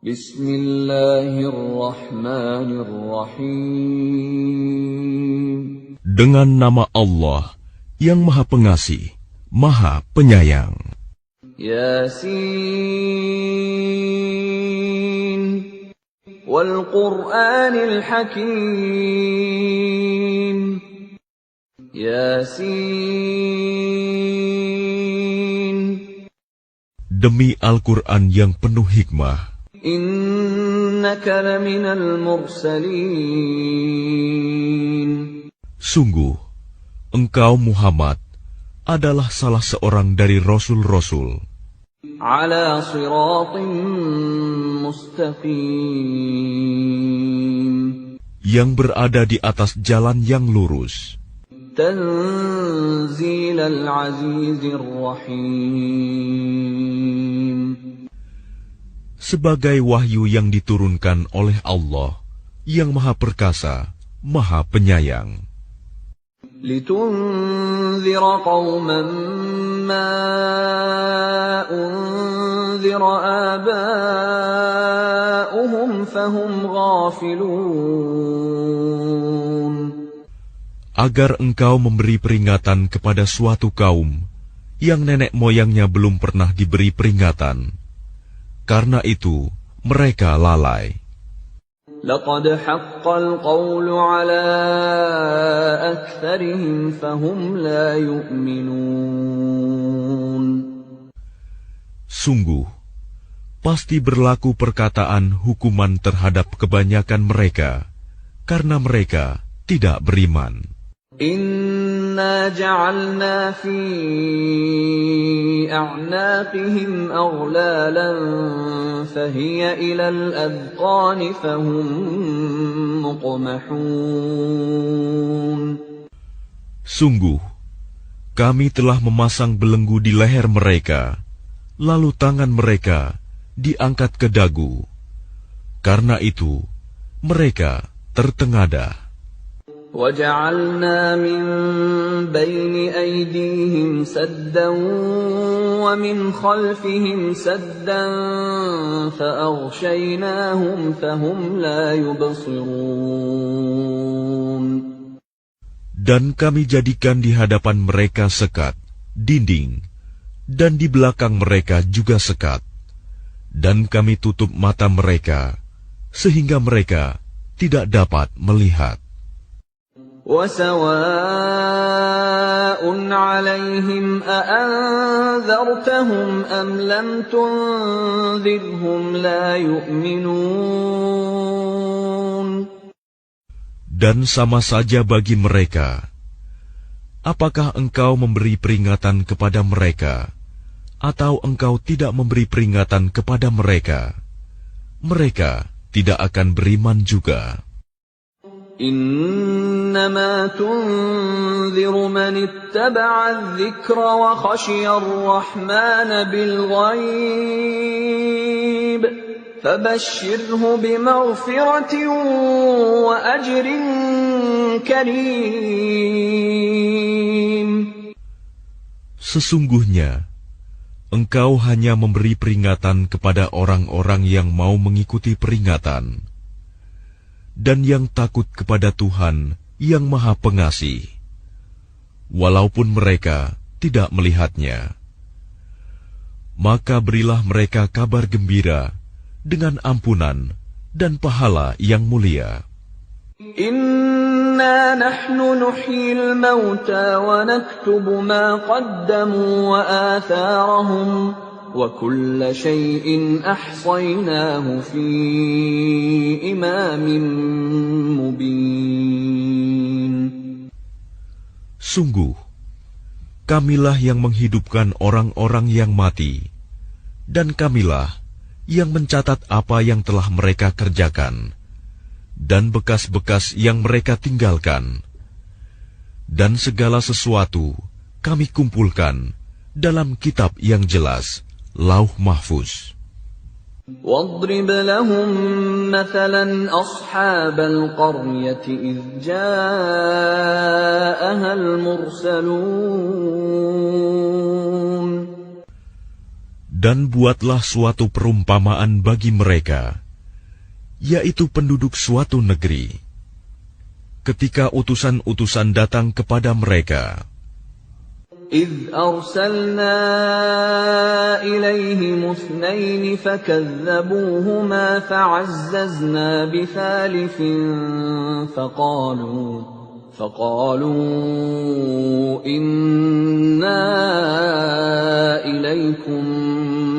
Bismillahirrahmanirrahim. Dengan nama Allah yang Maha Pengasih, Maha Penyayang. Yasin wal Qur'anil Hakim. Yasin. Demi Al-Quran yang penuh hikmah. Innaka laminal mursalin. Sungguh, engkau Muhammad adalah salah seorang dari Rasul-Rasul. Ala siratim mustaqim. Yang berada di atas jalan yang lurus. Tanzilal azizir rahim. Sebagai wahyu yang diturunkan oleh Allah yang Maha Perkasa, Maha Penyayang. Litunzira qauman ma unzira aba'uhum fahum ghafilun. Agar engkau memberi peringatan kepada suatu kaum yang nenek moyangnya belum pernah diberi peringatan. Karena itu, mereka lalai. Laqad haqqal qawlu ala aktsarihim fahum la yu'minun. Sungguh, pasti berlaku perkataan hukuman terhadap kebanyakan mereka, karena mereka tidak beriman. Inna ja'alna fi a'naqihim aghlalan fahiya ilal adqani fahum muqmahun. Sungguh, kami telah memasang belenggu di leher mereka, lalu tangan mereka diangkat ke dagu. Karena itu, mereka tertengadah. وَجَعَلْنَا مِنْ بَيْنِ أَيْدِيهِمْ سَدًّا وَمِنْ خَلْفِهِمْ سَدًّا فَأَغْشَيْنَاهُمْ فَهُمْ لَا يُبْصِرُونَ. Dan kami jadikan di hadapan mereka sekat, dinding, dan di belakang mereka juga sekat. Dan kami tutup mata mereka, sehingga mereka tidak dapat melihat. وَسَوَاءٌ عَلَيْهِمْ أَأَنذَرْتَهُمْ أَمْ لَمْ تُنذِرْهُمْ لَا يُؤْمِنُونَ. Dan sama saja bagi mereka, apakah engkau memberi peringatan kepada mereka, atau engkau tidak memberi peringatan kepada mereka, mereka tidak akan beriman juga. إنما تنذر من اتبع الذكر وخشي الرحمن بالغيب فبشره بمغفرة وأجر كريم. Sesungguhnya, engkau hanya memberi peringatan kepada orang-orang yang mau mengikuti peringatan, dan yang takut kepada Tuhan yang Maha Pengasih, walaupun mereka tidak melihatnya. Maka berilah mereka kabar gembira dengan ampunan dan pahala yang mulia. Inna nahnu nuhyil mauta wa naktubu ma qaddamu wa atharahum وَكُلَّ شَيْءٍ أَحْصَيْنَاهُ فِي إِمَامٍ مُبِينٍ. Sungguh, kamilah yang menghidupkan orang-orang yang mati, dan kamilah yang mencatat apa yang telah mereka kerjakan, dan bekas-bekas yang mereka tinggalkan. Dan segala sesuatu kami kumpulkan dalam kitab yang jelas, Lauh Mahfuz. وَاضْرِبْ لَهُمْ مَثَلًا أَصْحَابَ الْقَرْيَةِ إِذْ جَاءَهَا الْمُرْسَلُونَ. Dan buatlah suatu perumpamaan bagi mereka, yaitu penduduk suatu negeri. Ketika utusan-utusan datang kepada mereka, إذ أرسلنا إليهم اثنين فكذبوهما فعززنا بثالث فقالوا إنا إليكم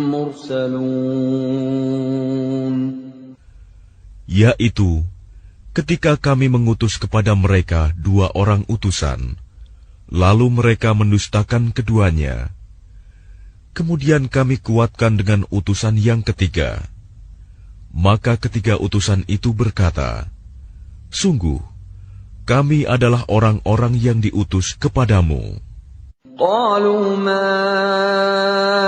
مرسلون. yaitu ketika kami mengutus kepada mereka 2 orang utusan, lalu mereka mendustakan keduanya. Kemudian kami kuatkan dengan utusan yang ketiga. Maka ketiga utusan itu berkata, sungguh, kami adalah orang-orang yang diutus kepadamu. قالوا ما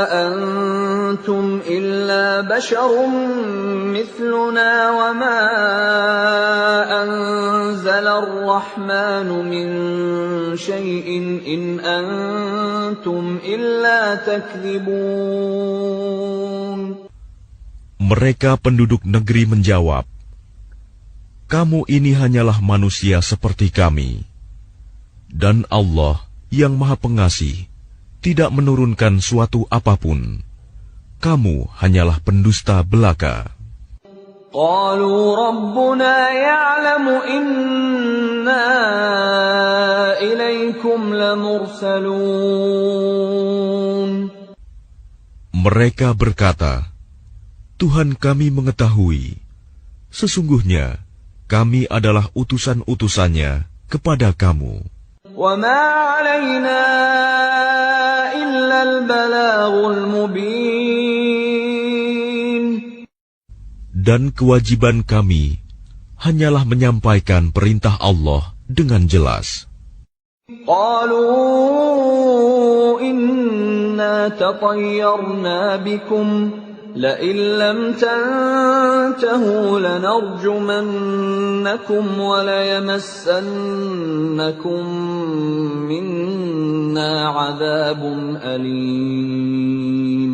أنتم إلا بشر مثلنا وما أنزل الرحمن من شيء إن أنتم إلا تكذبون. Mereka penduduk negeri menjawab, kamu ini hanyalah manusia seperti kami, dan Allah yang Maha Pengasih tidak menurunkan suatu apapun. Kamu hanyalah pendusta belaka. قالوا ربنا يعلم إنا إليكم لمرسلون. Mereka berkata, Tuhan kami mengetahui, sesungguhnya kami adalah utusan-utusannya kepada kamu. وما علينا إلا البلاغ المبين. Dan kewajiban kami hanyalah menyampaikan perintah Allah dengan jelas. قالوا إنا تطيرنا بكم لئن لم تنتهوا لنرجمنكم وليمسنكم منا عذاب أليم.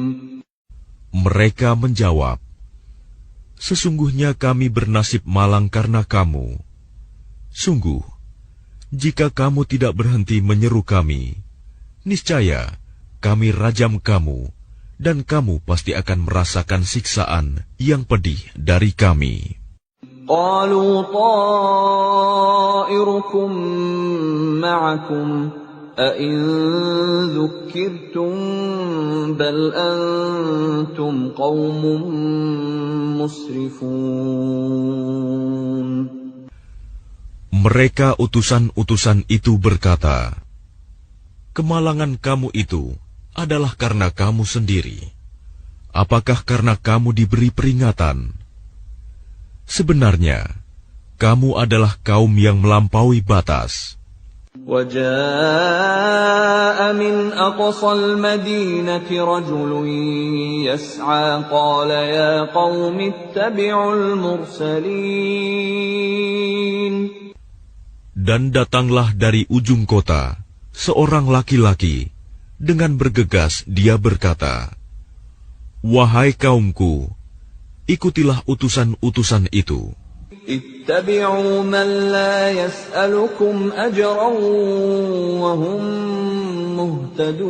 Mereka menjawab, sesungguhnya kami bernasib malang karena kamu. Sungguh, jika kamu tidak berhenti menyeru kami, niscaya kami rajam kamu, dan kamu pasti akan merasakan siksaan yang pedih dari kami. قالوا طائركم معكم أئن ذكرتم بل أنتم قوم مسرفون. Mereka utusan-utusan itu berkata, kemalangan kamu itu adalah karena kamu sendiri. Apakah karena kamu diberi peringatan? Sebenarnya, kamu adalah kaum yang melampaui batas. وجاء من أقصى المدينة رجل يسعى قال يا قوم اتبعوا المرسلين. Dan datanglah dari ujung kota seorang laki-laki. Dengan bergegas dia berkata, wahai kaumku, ikutilah utusan-utusan itu. Ittabi'u man la yas'alukum ajran wa hum muhtadun.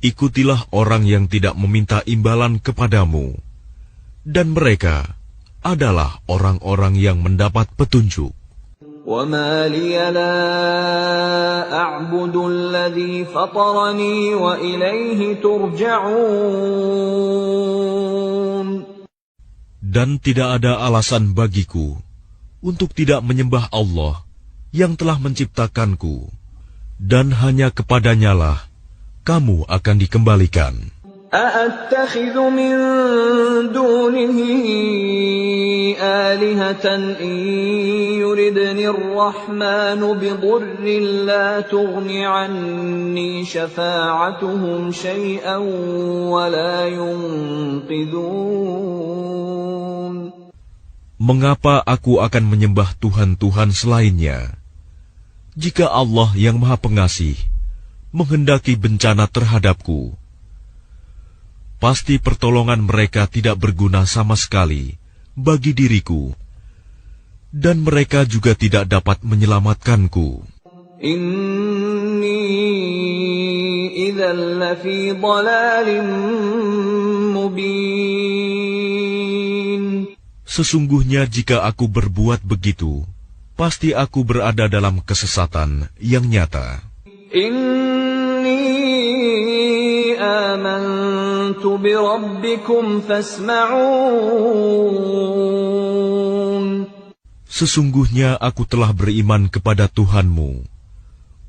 Ikutilah orang yang tidak meminta imbalan kepadamu, dan mereka adalah orang-orang yang mendapat petunjuk. وَمَا لِيَ لَا أَعْبُدُ الَّذِي فَطَرَنِي وَإِلَيْهِ تُرْجَعُونَ. Dan tidak ada alasan bagiku untuk tidak menyembah Allah yang telah menciptakanku, dan hanya kepadanyalah kamu akan dikembalikan. أَأَتَّخِذُ مِن دُونِهِ آلِهَةً إِن يُرِدْنِ الرَّحْمَنُ بِضُرٍّ لَّا تُغْنِ عَنِّي شَفَاعَتُهُمْ شَيْئًا وَلَا يُنقِذُونَ. Mengapa aku akan menyembah Tuhan-Tuhan selainnya, jika Allah yang Maha Pengasih menghendaki bencana terhadapku, pasti pertolongan mereka tidak berguna sama sekali bagi diriku, dan mereka juga tidak dapat menyelamatkanku. Inni idzal lafi dhalalin mubin. Sesungguhnya jika aku berbuat begitu, pasti aku berada dalam kesesatan yang nyata. Inni amantu bi rabbikum fasma'un. Sesungguhnya aku telah beriman kepada Tuhanmu,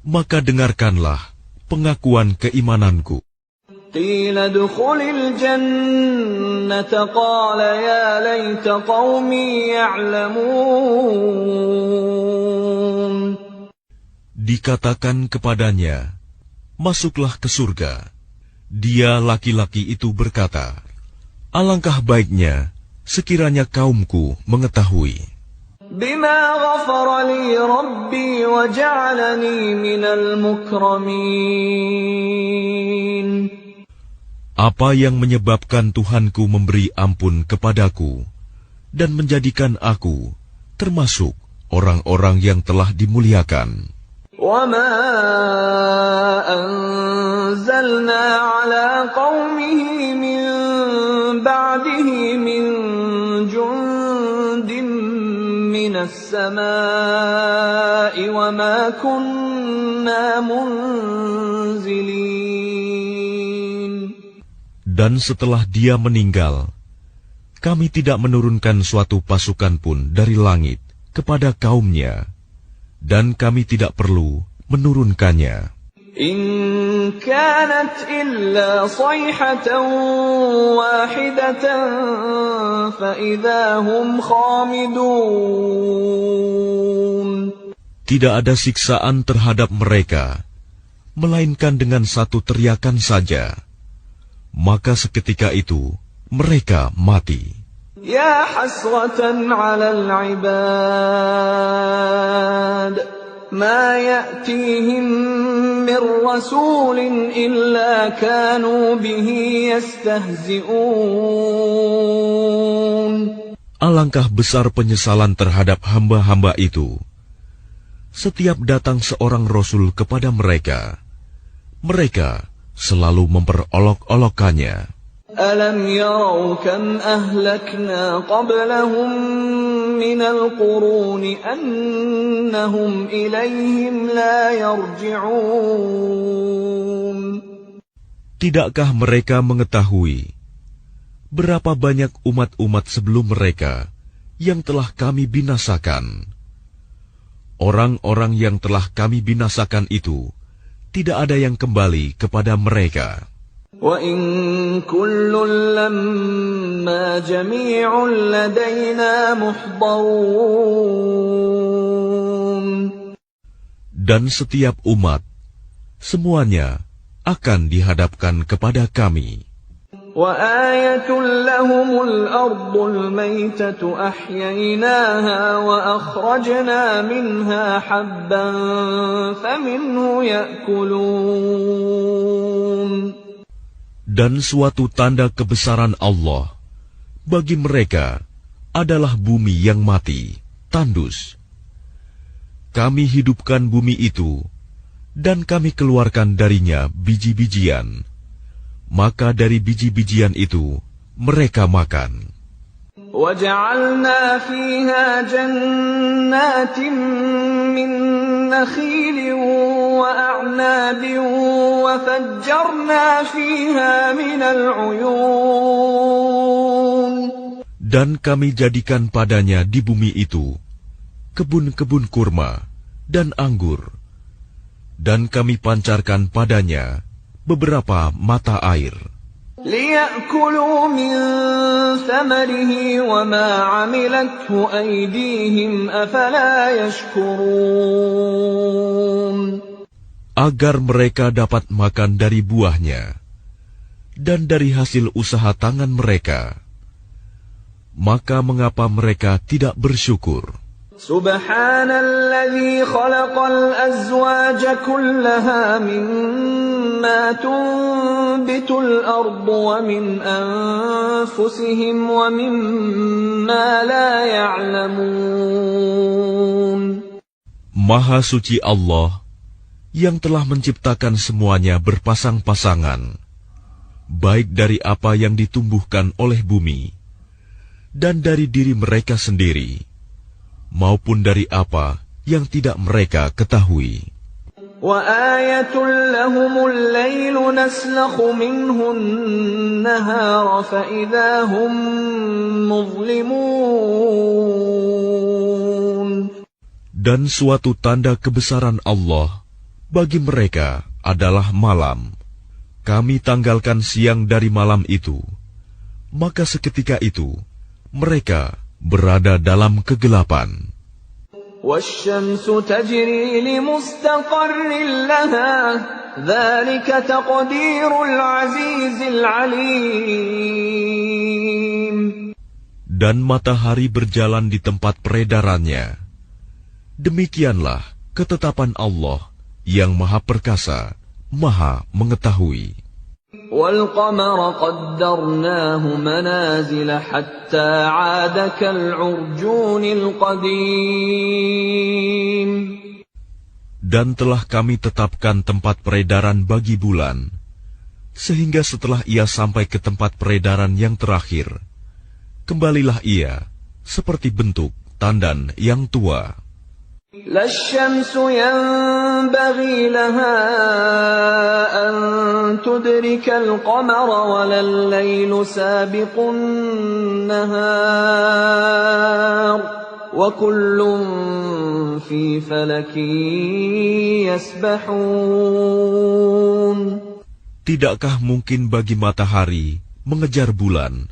maka dengarkanlah pengakuan keimananku. Qila dukhulil jannata qala ya laita qaumi ya'lamun. Dikatakan kepadanya, masuklah ke surga. Dia laki-laki itu berkata, alangkah baiknya sekiranya kaumku mengetahui. Bima ghafara li rabbi wa ja'alani minal mukramin. Apa yang menyebabkan Tuhanku memberi ampun kepadaku dan menjadikan aku termasuk orang-orang yang telah dimuliakan. وَمَا أَنزَلْنَا عَلَىٰ قَوْمِهِ مِن بَعْدِهِ مِن جُندٍ مِّنَ السَّمَاءِ وَمَا كُنَّا مُنزِلِينَ. Dan setelah dia meninggal, kami tidak menurunkan suatu pasukan pun dari langit kepada kaumnya, dan kami tidak perlu menurunkannya. In kanat illa sayhatan wahidatan fa idza hum khamidun. Tidak ada siksaan terhadap mereka, melainkan dengan satu teriakan saja. Maka seketika itu mereka mati. Ya hasratan 'alal 'ibad ma ya'tihim min rasulin illa kanu bihi yastahzi'un. Alangkah besar penyesalan terhadap hamba-hamba itu. Setiap datang seorang rasul kepada mereka, mereka selalu memperolok-olokkannya. Alam yarau kam ahlakna qablahum minal quruni annahum ilayhim la yarji'un. Tidakkah mereka mengetahui berapa banyak umat-umat sebelum mereka yang telah kami binasakan? Orang-orang yang telah kami binasakan itu tidak ada yang kembali kepada mereka. وَإِن كُلٌّ لَّمَّا جَمِيعٌ لَّدَيْنَا مُحْضَرُونَ. Dan setiap umat, semuanya akan dihadapkan kepada kami. وَآيَةٌ لَّهُمُ الْأَرْضُ الْمَيْتَةُ أَحْيَيْنَاهَا وَأَخْرَجْنَا مِنْهَا حَبًّا فَمِنْهُ يَأْكُلُونَ. Dan suatu tanda kebesaran Allah bagi mereka adalah bumi yang mati, tandus. Kami hidupkan bumi itu, dan kami keluarkan darinya biji-bijian. Maka dari biji-bijian itu mereka makan. وَجَعَلْنَا فِيهَا جَنَّاتٍ مِّن نَّخِيلٍ وَأَعْنَابٍ وَفَجَّرْنَا فِيهَا مِنَ الْعُيُونِ. Dan kami jadikan padanya di bumi itu kebun-kebun kurma dan anggur, dan kami pancarkan padanya beberapa mata air. لِيَأْكُلُوا مِن ثَمَرِهِ وَمَا عَمِلَتْهُ أَيْدِيهِمْ أَفَلَا يَشْكُرُونَ. Agar mereka dapat makan dari buahnya dan dari hasil usaha tangan mereka. Maka mengapa mereka tidak bersyukur? Subhanalladzi khalaqal azwaja kullaha mimma tunbitul ardu wa min anfusihim wa mimma la ya'lamun. Maha suci Allah yang telah menciptakan semuanya berpasang-pasangan, baik dari apa yang ditumbuhkan oleh bumi, dan dari diri mereka sendiri, maupun dari apa yang tidak mereka ketahui. وَآيَةٌ لَهُمُ اللَّيْلُ نَسْلَخُ مِنْهُ النَّهَارَ فَإِذَا هُمْ مُظْلِمُونَ. Dan suatu tanda kebesaran Allah bagi mereka adalah malam. Kami tanggalkan siang dari malam itu, maka seketika itu mereka berada dalam kegelapan. وَالشَّمْسُ تَجْرِي لِمُسْتَقَرٍّ لَهَا ذَلِكَ تَقْدِيرُ الْعَزِيزِ الْعَلِيمِ. Dan matahari berjalan di tempat peredarannya. Demikianlah ketetapan Allah yang Maha Perkasa, Maha Mengetahui. وَالْقَمَرَ قَدَّرْنَاهُ مَنَازِلَ حَتَّى عَادَ كَالْعُرْجُونِ الْقَدِيمِ. Dan telah kami tetapkan tempat peredaran bagi bulan, sehingga setelah ia sampai ke tempat peredaran yang terakhir, kembalilah ia seperti bentuk tandan yang tua. لا الشمس ينبغي لها أن تدرك القمر ولا الليل سابق النهار وكل في فلك يسبحون. Tidakkah mungkin bagi matahari mengejar bulan,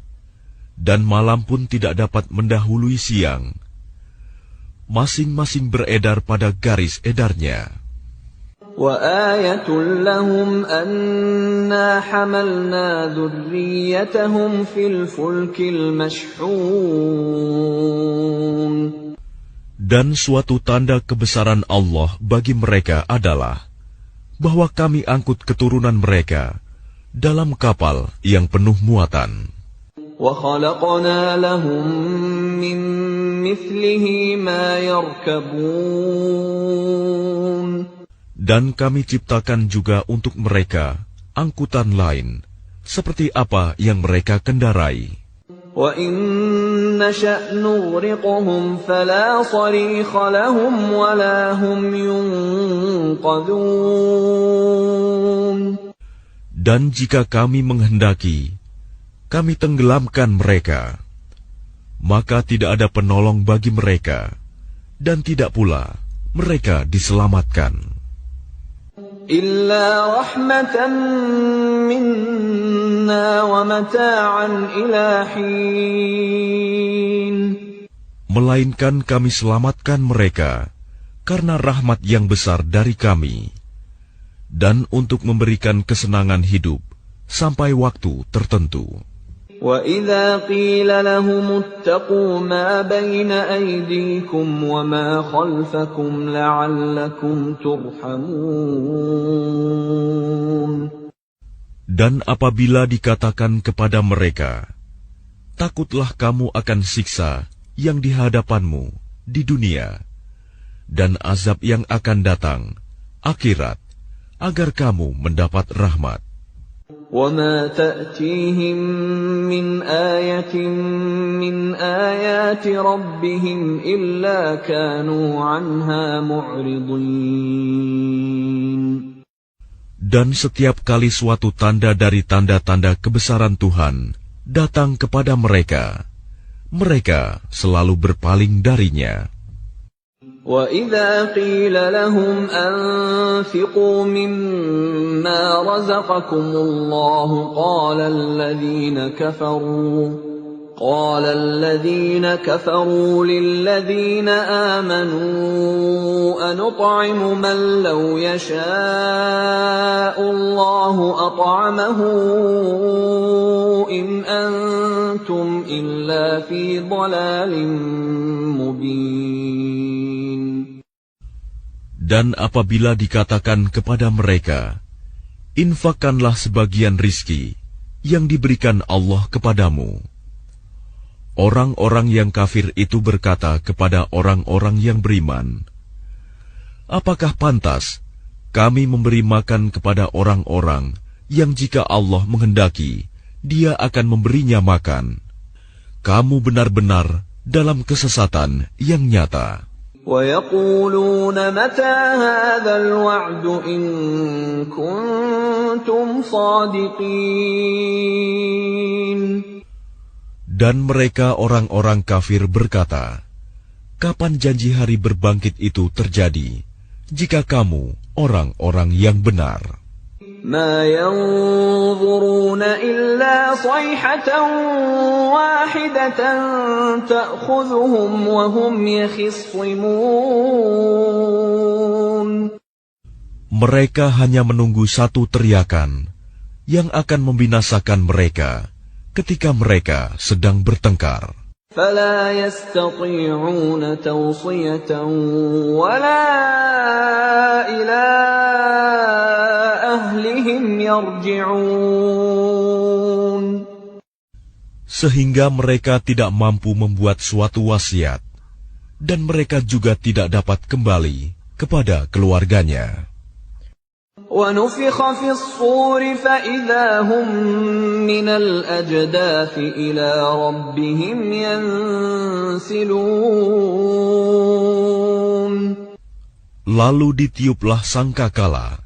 dan malam pun tidak dapat mendahului siang? Masing-masing beredar pada garis edarnya. وَآيَةٌ لَهُمْ أَنَّا حَمَلْنَا ذُرِّيَّتَهُمْ فِي الْفُلْكِ الْمَشْحُونِ. Dan suatu tanda kebesaran Allah bagi mereka adalah bahwa kami angkut keturunan mereka dalam kapal yang penuh muatan. وَخَلَقْنَا لَهُم مِّن مِّثْلِهِ مَا يَرْكَبُونَ. Dan kami ciptakan juga untuk mereka angkutan lain, seperti apa yang mereka kendarai. وَإِن نَّشَأْ نُغْرِقْهُمْ فَلَا صَرِيخَ لَهُمْ وَلَا هُمْ يُنقَذُونَ. Dan jika kami menghendaki, kami tenggelamkan mereka, maka tidak ada penolong bagi mereka, dan tidak pula mereka diselamatkan. Illa rahmatan minna wa mata'an ila hin. Melainkan kami selamatkan mereka karena rahmat yang besar dari kami, dan untuk memberikan kesenangan hidup sampai waktu tertentu. وَإِذَا قِيلَ لَهُمُ اتَّقُوا مَا بَيْنَ أَيْدِيكُمْ وَمَا خَلْفَكُمْ لَعَلَّكُمْ تُرْحَمُونَ. Dan apabila dikatakan kepada mereka, takutlah kamu akan siksa yang di hadapanmu di dunia, dan azab yang akan datang, akhirat, agar kamu mendapat rahmat. وَمَا تَأْتِيهِمْ مِنْ آيَةٍ مِنْ آيَاتِ رَبِّهِمْ إِلَّا كَانُوا عَنْهَا مُعْرِضِينَ. Dan setiap kali suatu tanda dari tanda-tanda kebesaran Tuhan datang kepada mereka, mereka selalu berpaling darinya. وَإِذَا قِيلَ لَهُمْ أَنفِقُوا مِمَّا رَزَقَكُمُ اللَّهُ قَالَ الَّذِينَ كَفَرُوا لِلَّذِينَ آمَنُوا أَنُطْعِمُ مَن لَّوْ يَشَاءُ اللَّهُ أَطْعَمَهُ إِنْ أَنتُمْ إِلَّا فِي ضَلَالٍ مُّبِينٍ. Dan apabila dikatakan kepada mereka, infakkanlah sebagian rizki yang diberikan Allah kepadamu. Orang-orang yang kafir itu berkata kepada orang-orang yang beriman, apakah pantas kami memberi makan kepada orang-orang yang jika Allah menghendaki, Dia akan memberinya makan? Kamu benar-benar dalam kesesatan yang nyata. وَيَقُولُونَ مَتَى هَذَا الْوَعْدُ إِن كُنتُمْ صَادِقِينَ. Dan mereka orang-orang kafir berkata, kapan janji hari berbangkit itu terjadi, jika kamu orang-orang yang benar? مَا يَنظُرُونَ إِلَّا صَيْحَةً وَاحِدَةً تَأْخُذُهُمْ وَهُمْ يَخِصِّمُونَ. Mereka hanya menunggu satu teriakan yang akan membinasakan mereka ketika mereka sedang bertengkar. فَلَا يَسْتَطِيعُونَ تَوْصِيَةً وَلَا إِلَىٰ أَهْلِهِمْ يَرْجِعُونَ. Sehingga mereka tidak mampu membuat suatu wasiat, dan mereka juga tidak dapat kembali kepada keluarganya. وَنُفِخَ فِي الصُّورِ فَإِذَا هُم مِّنَ الْأَجْدَاثِ إِلَىٰ رَبِّهِمْ يَنسِلُونَ. Lalu ditiuplah sangkakala,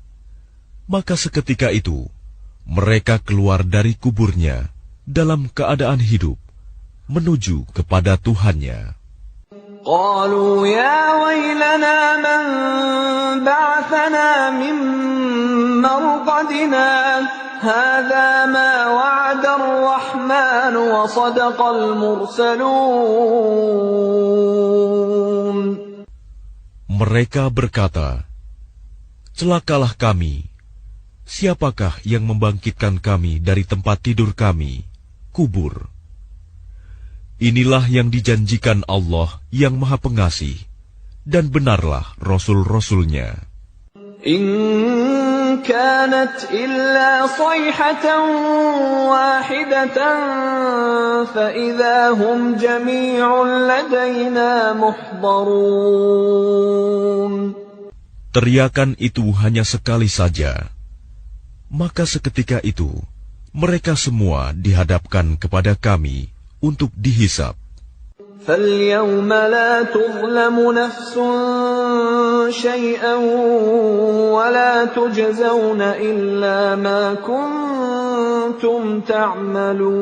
maka seketika itu mereka keluar dari kuburnya dalam keadaan hidup menuju kepada Tuhannya. قالوا يا ويلنا من بعثنا من مرقدنا هذا ما وعد الرحمن وصدق المرسلون. Mereka berkata, celakalah kami, siapakah yang membangkitkan kami dari tempat tidur kami, kubur? Inilah yang dijanjikan Allah yang Maha Pengasih, dan benarlah Rasul-Rasulnya. إن كانت إلا صيحة واحدة فإذا هم جميع لدينا محضرون. Teriakan itu hanya sekali saja, maka seketika itu mereka semua dihadapkan kepada kami untuk dihisab. فَالْيَوْمَ لَا تُظْلَمُ نَفْسٌ شَيْئًا وَلَا تُجْزَوْنَ إِلَّا مَا كُنتُمْ تَعْمَلُونَ.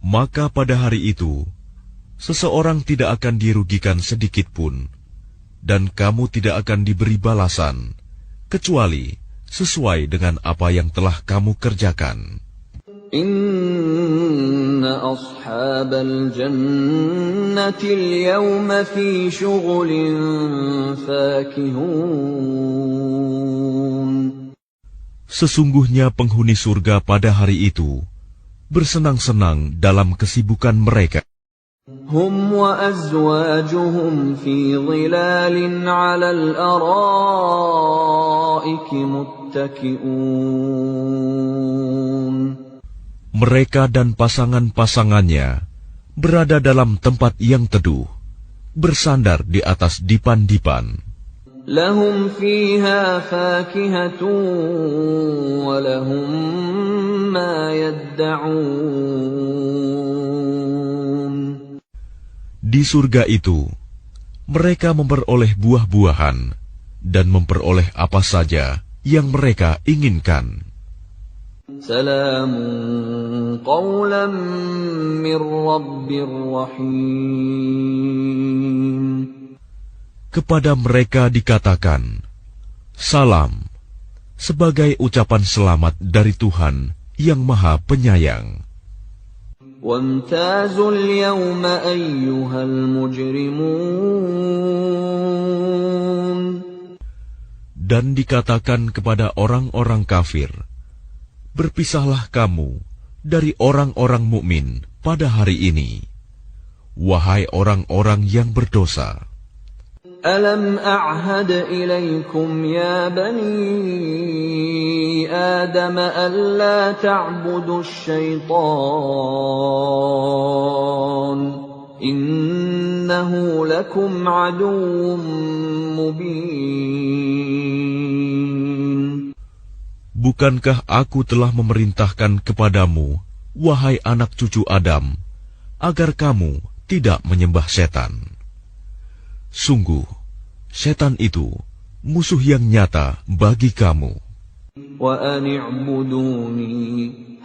Maka pada hari itu, seseorang tidak akan dirugikan sedikit pun, dan kamu tidak akan diberi balasan, kecuali sesuai dengan apa yang telah kamu kerjakan. Inna ashabal jannati al-yawma fi syughulin fakihun. Sesungguhnya penghuni surga pada hari itu bersenang-senang dalam kesibukan mereka. Hum wa azwajuhum fi dhilalin 'alal araiki muttaki'un. Mereka dan pasangan-pasangannya berada dalam tempat yang teduh, bersandar di atas dipan-dipan. Lahum fiha fakihatun wa lahum ma yadda'un. Di surga itu, mereka memperoleh buah-buahan dan memperoleh apa saja yang mereka inginkan. Salamun qawlan min rabbir rahim. Kepada mereka dikatakan, salam, sebagai ucapan selamat dari Tuhan yang Maha Penyayang. Wamtazul yawma ayyuhal mujrimun. Dan dikatakan kepada orang-orang kafir, berpisahlah kamu dari orang-orang mukmin pada hari ini, wahai orang-orang yang berdosa. ألم أعهد إليكم يا بني آدم ألا تعبدوا الشيطان إنه لكم عدو مبين. Bukankah aku telah memerintahkan kepadamu, wahai anak cucu Adam, agar kamu tidak menyembah setan? Sungguh, setan itu musuh yang nyata bagi kamu. وَأَنِ اعْبُدُونِي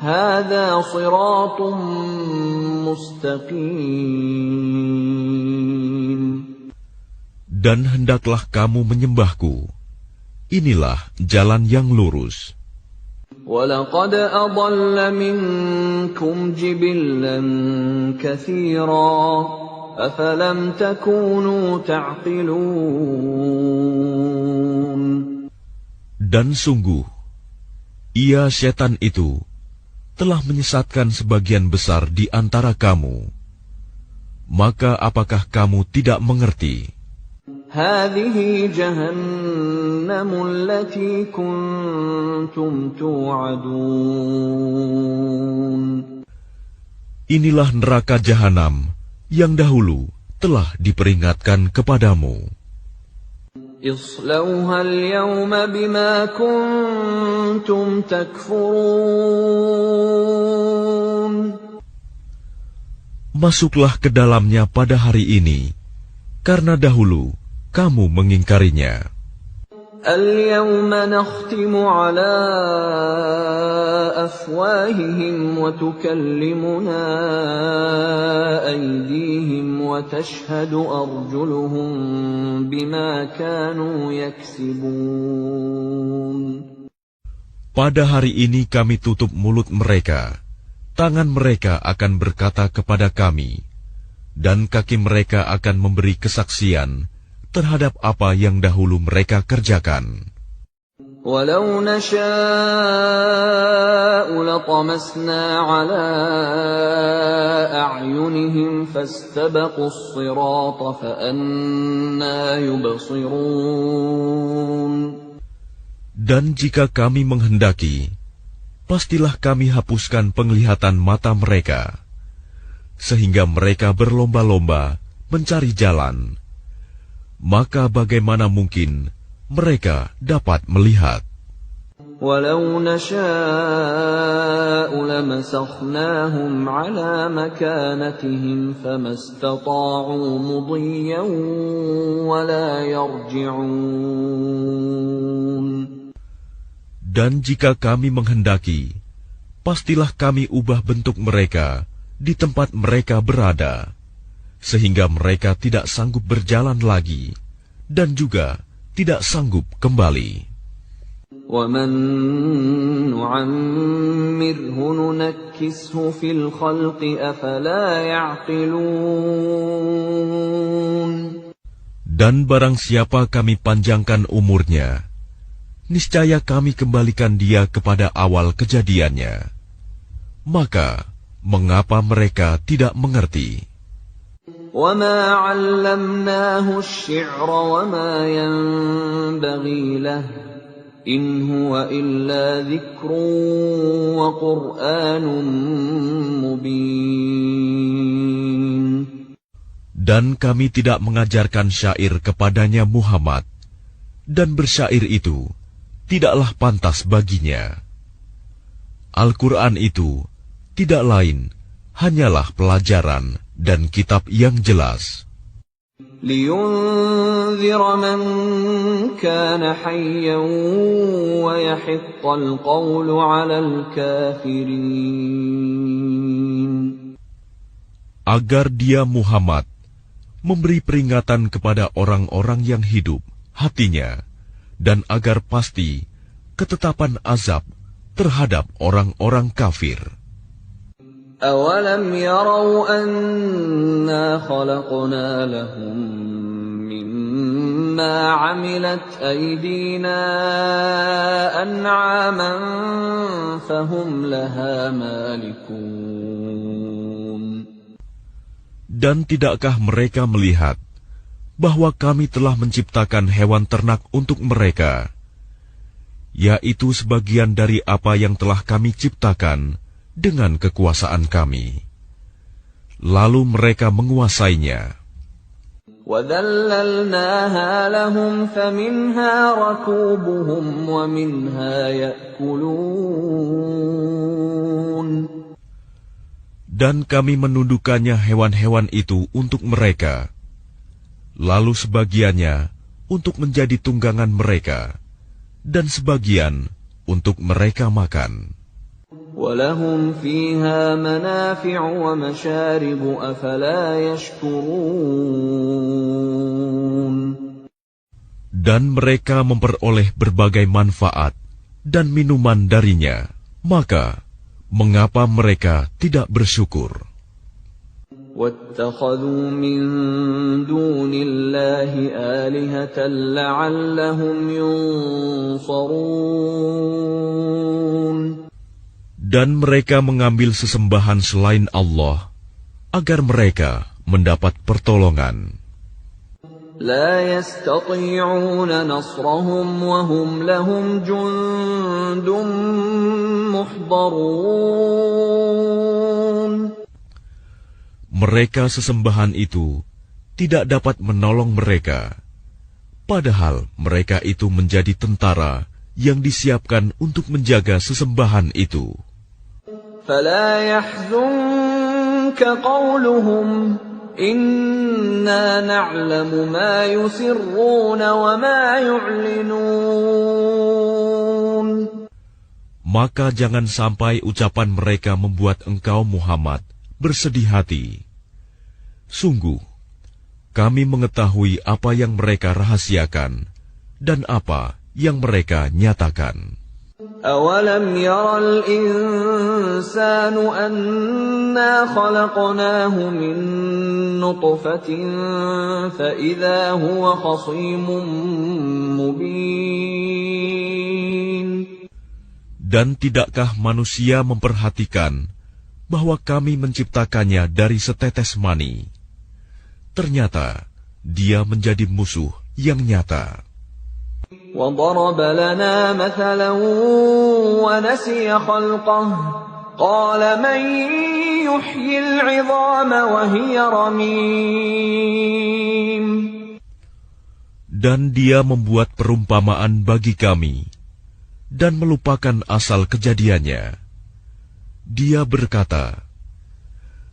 هَذَا صِرَاطٌ مُسْتَقِيمٌ. Dan hendaklah kamu menyembahku. Inilah jalan yang lurus. وَلَقَدْ أَضَلَّ مِنكُمْ جِبِلًّا كَثِيرًا أَفَلَمْ تَكُونُوا تَعْقِلُونَ. Dan sungguh, ia setan itu telah menyesatkan sebagian besar di antara kamu. Maka apakah kamu tidak mengerti? هَذِهِ جَهَنَّمُ الَّتِي كُنتُمْ تُوعَدُونَ. Inilah neraka jahanam yang dahulu telah diperingatkan kepadamu. اصْلَوْهَا الْيَوْمَ بِمَا كُنتُمْ تَكْفُرُونَ. Masuklah ke dalamnya pada hari ini, karena dahulu kamu mengingkarinya. الْيَوْمَ نَخْتِمُ عَلَى أَفْوَاهِهِمْ وَتُكَلِّمُنَا أَيْدِيهِمْ وَتَشْهَدُ أَرْجُلُهُم بِمَا كَانُوا يَكْسِبُونَ. Pada hari ini kami tutup mulut mereka, tangan mereka akan berkata kepada kami, dan kaki mereka akan memberi kesaksian terhadap apa yang dahulu mereka kerjakan. وَلَوْ نَشَاءُ لَطَمَسْنَا عَلَى أَعْيُنِهِمْ فَاسْتَبَقُوا الصِّرَاطَ فَأَنَّىٰ يُبْصِرُونَ. Dan jika kami menghendaki, pastilah kami hapuskan penglihatan mata mereka, sehingga mereka berlomba-lomba mencari jalan. Maka bagaimana mungkin mereka dapat melihat? وَلَوْ نَشَاءُ لَمَسَخْنَاهُمْ عَلَى مَكَانَتِهِمْ فَمَا اسْتَطَاعُوا مُضِيًّا وَلَا يَرْجِعُونَ. Dan jika kami menghendaki, pastilah kami ubah bentuk mereka di tempat mereka berada, sehingga mereka tidak sanggup berjalan lagi, dan juga tidak sanggup kembali. وَمَن نُّعَمِّرْهُ نُنَكِّسْهُ فِي الْخَلْقِ أَفَلَا يَعْقِلُونَ. Dan barang siapa kami panjangkan umurnya, niscaya kami kembalikan dia kepada awal kejadiannya. Maka, mengapa mereka tidak mengerti? وَمَا عَلَّمْنَاهُ الشِّعْرَ وَمَا يَنبَغِي لَهُ إِنْ هُوَ إِلَّا ذِكْرٌ وَقُرْآنٌ مُبِينٌ. Dan kami tidak mengajarkan syair kepadanya Muhammad, dan bersyair itu tidaklah pantas baginya. Al-Quran itu tidak lain hanyalah pelajaran dan kitab yang jelas. لِيُنذِرَ مَن كَانَ حَيًّا وَيَحِقَّ الْقَوْلُ عَلَى الْكَافِرِينَ. Agar dia Muhammad memberi peringatan kepada orang-orang yang hidup hatinya, dan agar pasti ketetapan azab terhadap orang-orang kafir. أَوَلَمْ يَرَوْا أَنَّا خَلَقْنَا لَهُم مِّمَّا عَمِلَتْ أَيْدِينَا أَنْعَامًا فَهُمْ لَهَا مَالِكُونَ. Dan tidakkah mereka melihat bahwa kami telah menciptakan hewan ternak untuk mereka, yaitu sebagian dari apa yang telah kami ciptakan dengan kekuasaan kami. Lalu mereka menguasainya. وَذَلَّلْنَاهَا لَهُمْ فَمِنْهَا رَكُوبُهُمْ وَمِنْهَا يَأْكُلُونَ. Dan kami menundukkannya hewan-hewan itu untuk mereka, lalu sebagiannya untuk menjadi tunggangan mereka, dan sebagian untuk mereka makan. وَلَهُمْ فِيهَا مَنَافِعُ وَمَشَارِبُ أَفَلَا يَشْكُرُونَ. Dan mereka memperoleh berbagai manfaat dan minuman darinya, maka mengapa mereka tidak bersyukur? وَاتَّخَذُوا مِن دُونِ اللَّهِ آلِهَةً لَّعَلَّهُمْ يُنصَرُونَ. Dan mereka mengambil sesembahan selain Allah, agar mereka mendapat pertolongan. لا يستطيعون نصرهم وهم لهم جند محضرون. Mereka sesembahan itu tidak dapat menolong mereka, padahal mereka itu menjadi tentara yang disiapkan untuk menjaga sesembahan itu. فلا يحزنك قولهم إنا نعلم ما يسرون وما يعلنون. Maka jangan sampai ucapan mereka membuat engkau Muhammad bersedih hati. Sungguh, kami mengetahui apa yang mereka rahasiakan dan apa yang mereka nyatakan. أَوَلَمْ يَرَ الْإِنسَانُ أَنَّا خَلَقْنَاهُ مِن نُّطْفَةٍ فَإِذَا هُوَ خَصِيمٌ مُّبِينٌ. Dan tidakkah manusia memperhatikan bahwa kami menciptakannya dari setetes mani? Ternyata dia menjadi musuh yang nyata. وَضَرَبَ لَنَا مَثَلًا وَنَسِيَ خَلْقَهُ قَالَ مَن يُحْيِي الْعِظَامَ وَهِيَ رَمِيمٌ. Dan dia membuat perumpamaan bagi kami dan melupakan asal kejadiannya. Dia berkata,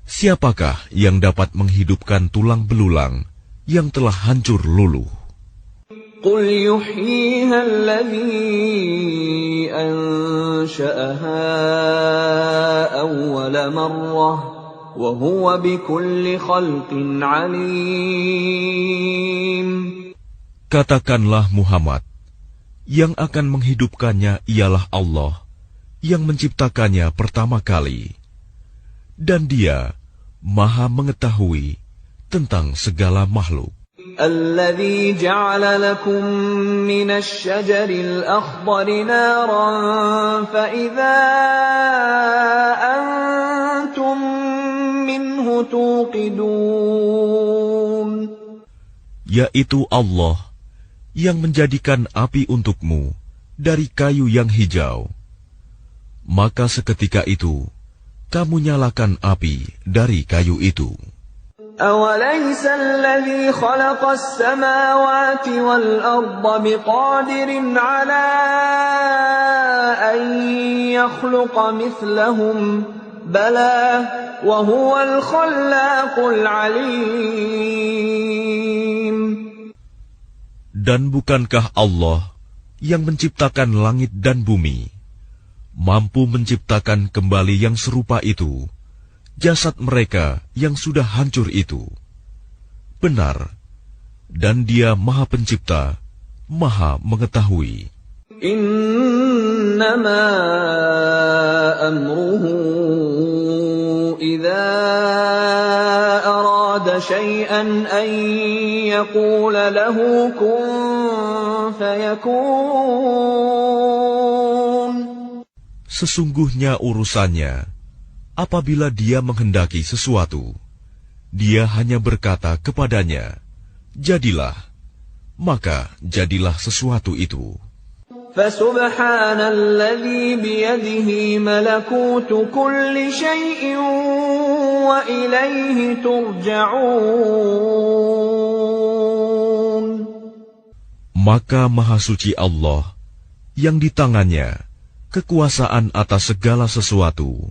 siapakah yang dapat menghidupkan tulang belulang yang telah hancur luluh? قُلْ يُحْيِيهَا الَّذِي أَنشَأَهَا أَوَّلَ مَرَّةٍ وَهُوَ بِكُلِّ خَلْقٍ عَلِيمٌ. Katakanlah Muhammad, yang akan menghidupkannya ialah Allah, yang menciptakannya pertama kali, dan Dia Maha mengetahui tentang segala makhluk. الَّذِي جَعَلَ لَكُم مِّنَ الشَّجَرِ الْأَخْضَرِ نَارًا فَإِذَا أَنتُم مِّنْهُ تُوقِدُونَ. Yaitu Allah yang menjadikan api untukmu dari kayu yang hijau. Maka seketika itu kamu nyalakan api dari kayu itu. أَوَلَيْسَ الَّذِي خَلَقَ السَّمَاوَاتِ وَالْأَرْضَ بِقَادِرٍ عَلَىٰ أَن يَخْلُقَ مِثْلَهُم ۚ بَلَىٰ وَهُوَ الْخَلَّاقُ الْعَلِيمُ. Dan bukankah Allah yang menciptakan langit dan bumi, mampu menciptakan kembali yang serupa itu, jasad mereka yang sudah hancur itu? Benar, dan Dia Maha Pencipta, Maha Mengetahui. Innama amruhu idza arada syai'an an yaqula lahu kun fayakun. Sesungguhnya urusannya, apabila Dia menghendaki sesuatu, Dia hanya berkata kepadanya, jadilah, maka jadilah sesuatu itu. فسبحان الذي بيده ملكوت كل شيء وإليه ترجعون. Maka Maha Suci Allah yang di tangannya kekuasaan atas segala sesuatu,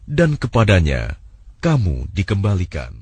dan kepadanya kamu dikembalikan.